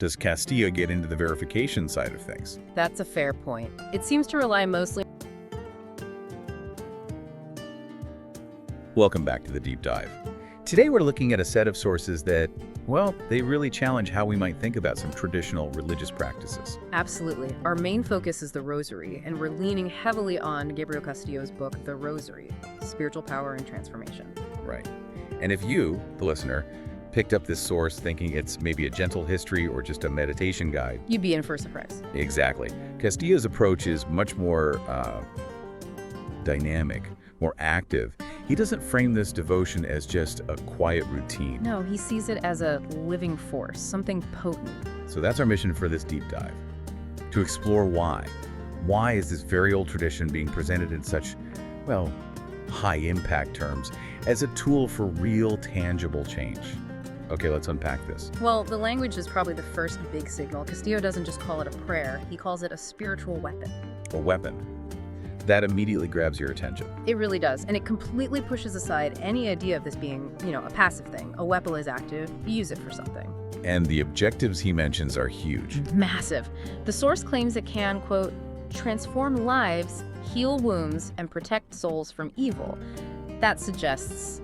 Does Castillo get into the verification side of things? That's a fair point. It seems to rely mostly. Welcome back to the Deep Dive. Today we're looking at a set of sources that, well, they really challenge how we might think about some traditional religious practices. Absolutely. Our main focus is the Rosary, and we're leaning heavily on Gabriel Castillo's book, The Rosary, Spiritual Power and Transformation. Right. And if you, the listener, picked up this source thinking it's maybe a gentle history or just a meditation guide, You'd be in for a surprise. exactly. Castillo's approach is much more dynamic, more active. He doesn't frame this devotion as just a quiet routine. No, he sees it as a living force, something potent. So that's our mission for this deep dive, to explore why. Why is this very old tradition being presented in such, well, high-impact terms as a tool for real, tangible change? Okay, let's unpack this. Well, the language is probably the first big signal. Castillo doesn't just call it a prayer, he calls it a spiritual weapon. A weapon. That immediately grabs your attention. It really does, and it completely pushes aside any idea of this being, a passive thing. A weapon is active, you use it for something. And the objectives he mentions are huge. Massive. The source claims it can, quote, transform lives, heal wounds, and protect souls from evil. That suggests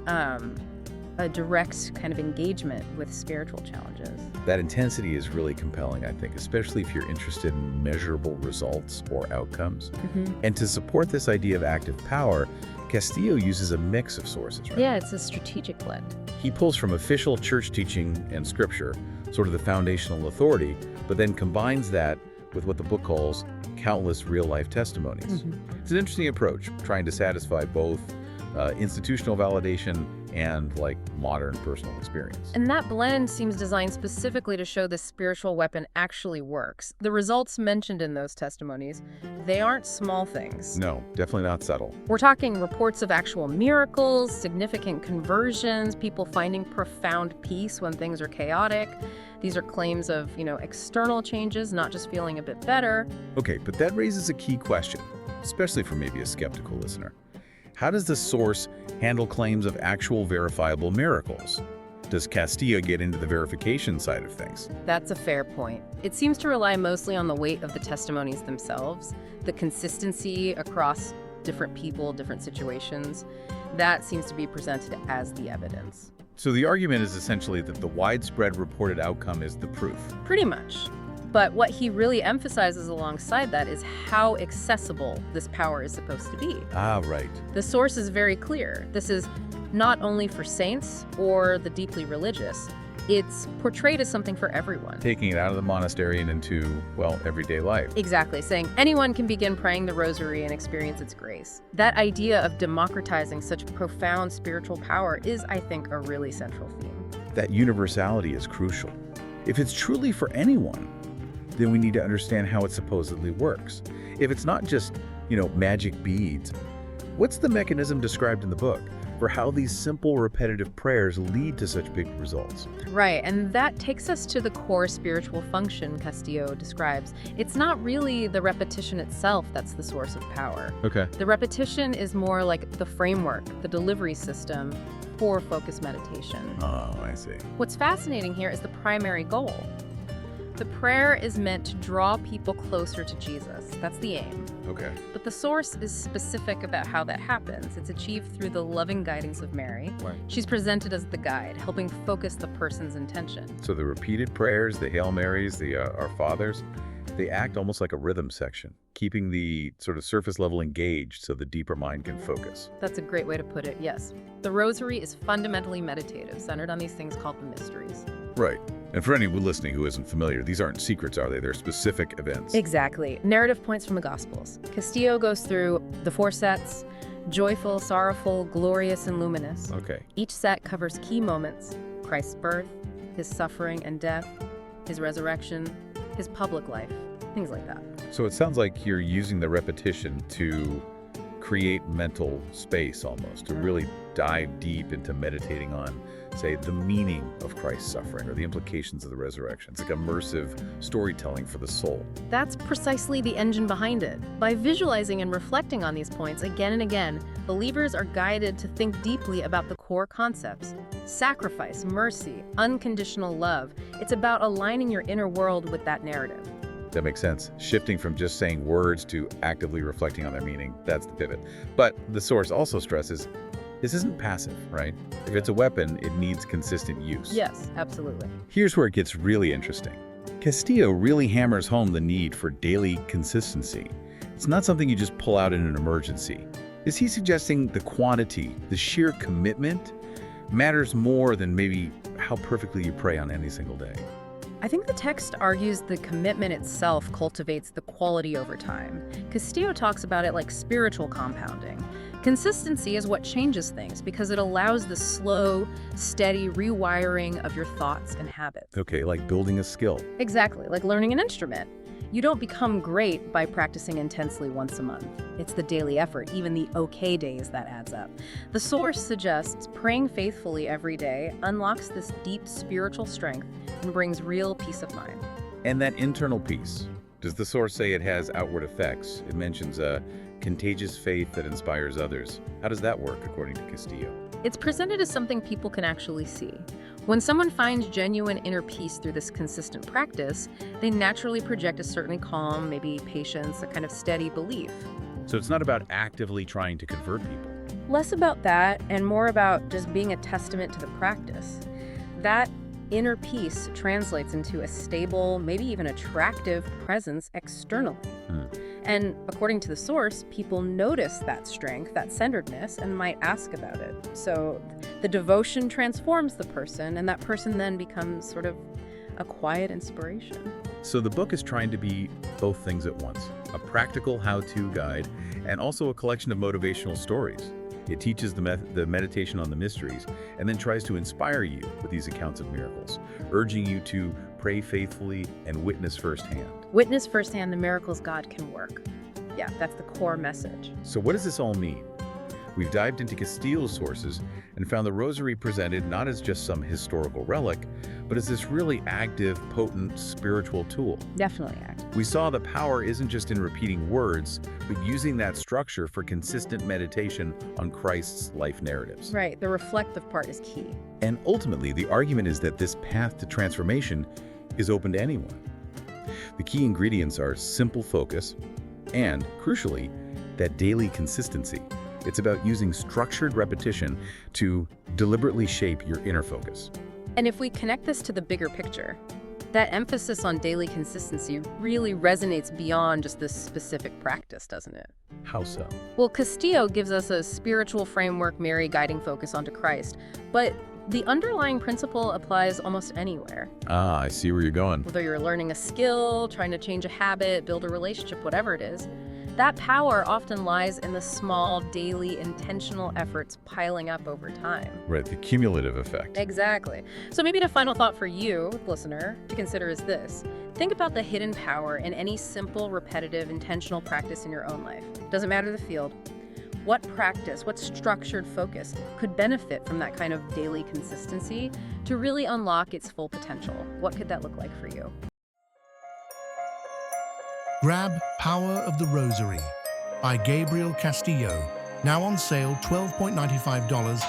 a direct kind of engagement with spiritual challenges. That intensity is really compelling, I think, especially if you're interested in measurable results or outcomes. And to support this idea of active power, Castillo uses a mix of sources, right? Yeah, it's a strategic blend. He pulls from official church teaching and scripture, sort of the foundational authority, but then combines that with what the book calls countless real-life testimonies. It's an interesting approach, trying to satisfy both institutional validation and modern personal experience. And that blend seems designed specifically to show this spiritual weapon actually works. The results mentioned in those testimonies, they aren't small things. No, definitely not subtle. We're talking reports of actual miracles, significant conversions, people finding profound peace when things are chaotic. These are claims of, external changes, not just feeling a bit better. Okay, but that raises a key question, especially for maybe a skeptical listener. How does the source handle claims of actual verifiable miracles? Does Castillo get into the verification side of things? That's a fair point. It seems to rely mostly on the weight of the testimonies themselves, the consistency across different people, different situations. That seems to be presented as the evidence. So the argument is essentially that the widespread reported outcome is the proof. Pretty much. But what he really emphasizes alongside that is how accessible this power is supposed to be. Ah, right. The source is very clear. This is not only for saints or the deeply religious. It's portrayed as something for everyone. Taking it out of the monastery and into, everyday life. Exactly, saying anyone can begin praying the Rosary and experience its grace. That idea of democratizing such profound spiritual power is, I think, a really central theme. That universality is crucial. If it's truly for anyone, then we need to understand how it supposedly works. If it's not just, magic beads, what's the mechanism described in the book for how these simple, repetitive prayers lead to such big results? Right, and that takes us to the core spiritual function Castillo describes. It's not really the repetition itself that's the source of power. Okay. The repetition is more like the framework, the delivery system for focused meditation. Oh, I see. What's fascinating here is the primary goal. The prayer is meant to draw people closer to Jesus. That's the aim. Okay. But the source is specific about how that happens. It's achieved through the loving guidance of Mary. Right. She's presented as the guide, helping focus the person's intention. So the repeated prayers, the Hail Marys, the Our Fathers, they act almost like a rhythm section, keeping the sort of surface level engaged so the deeper mind can focus. That's a great way to put it, yes. The Rosary is fundamentally meditative, centered on these things called the mysteries. Right. And for anyone listening who isn't familiar, these aren't secrets, are they? They're specific events. Exactly. Narrative points from the Gospels. Castillo goes through the 4 sets: joyful, sorrowful, glorious, and luminous. Okay. Each set covers key moments: Christ's birth, his suffering and death, his resurrection, his public life, things like that. So it sounds like you're using the repetition to create mental space almost, to really dive deep into meditating on say, the meaning of Christ's suffering or the implications of the resurrection. It's like immersive storytelling for the soul. That's precisely the engine behind it. By visualizing and reflecting on these points again and again, believers are guided to think deeply about the core concepts: sacrifice, mercy, unconditional love. It's about aligning your inner world with that narrative. That makes sense. Shifting from just saying words to actively reflecting on their meaning. That's the pivot. But the source also stresses this isn't passive, right? If it's a weapon, it needs consistent use. Yes, absolutely. Here's where it gets really interesting. Castillo really hammers home the need for daily consistency. It's not something you just pull out in an emergency. Is he suggesting the quantity, the sheer commitment, matters more than maybe how perfectly you pray on any single day? I think the text argues the commitment itself cultivates the quality over time. Castillo talks about it like spiritual compounding. Consistency is what changes things because it allows the slow, steady rewiring of your thoughts and habits. Okay, like building a skill. Exactly, like learning an instrument. You don't become great by practicing intensely once a month. It's the daily effort, even the okay days, that adds up. The source suggests praying faithfully every day unlocks this deep spiritual strength and brings real peace of mind. And that internal peace, does the source say it has outward effects? It mentions a contagious faith that inspires others. How does that work, according to Castillo? It's presented as something people can actually see. When someone finds genuine inner peace through this consistent practice, they naturally project a certain calm, maybe patience, a kind of steady belief. So it's not about actively trying to convert people. Less about that and more about just being a testament to the practice. That inner peace translates into a stable, maybe even attractive presence externally. And according to the source, people notice that strength, that centeredness, and might ask about it. So the devotion transforms the person, and that person then becomes sort of a quiet inspiration. So the book is trying to be both things at once, a practical how-to guide and also a collection of motivational stories. It teaches the meditation on the mysteries and then tries to inspire you with these accounts of miracles, urging you to pray faithfully and witness firsthand. Witness firsthand the miracles God can work. Yeah, that's the core message. So what does this all mean? We've dived into Castillo's sources and found the Rosary presented not as just some historical relic, but as this really active, potent spiritual tool. Definitely active. We saw the power isn't just in repeating words, but using that structure for consistent meditation on Christ's life narratives. Right, the reflective part is key. And ultimately, the argument is that this path to transformation is open to anyone. The key ingredients are simple focus and, crucially, that daily consistency. It's about using structured repetition to deliberately shape your inner focus. And if we connect this to the bigger picture, that emphasis on daily consistency really resonates beyond just this specific practice, doesn't it? How so? Well, Castillo gives us a spiritual framework, Mary guiding focus onto Christ, but the underlying principle applies almost anywhere. Ah, I see where you're going. Whether you're learning a skill, trying to change a habit, build a relationship, whatever it is, that power often lies in the small, daily, intentional efforts piling up over time. Right, the cumulative effect. Exactly. So maybe the final thought for you, listener, to consider is this. Think about the hidden power in any simple, repetitive, intentional practice in your own life. Doesn't matter the field. What practice, what structured focus could benefit from that kind of daily consistency to really unlock its full potential? What could that look like for you? Grab Power of the Rosary by Gabriel Castillo. Now on sale, $12.95.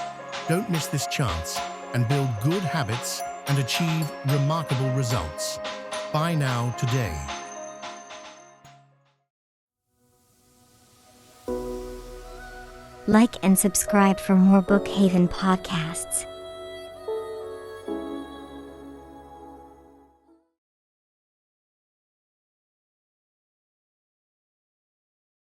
Don't miss this chance and build good habits and achieve remarkable results. Buy now today. Like and subscribe for more Bookhaven podcasts.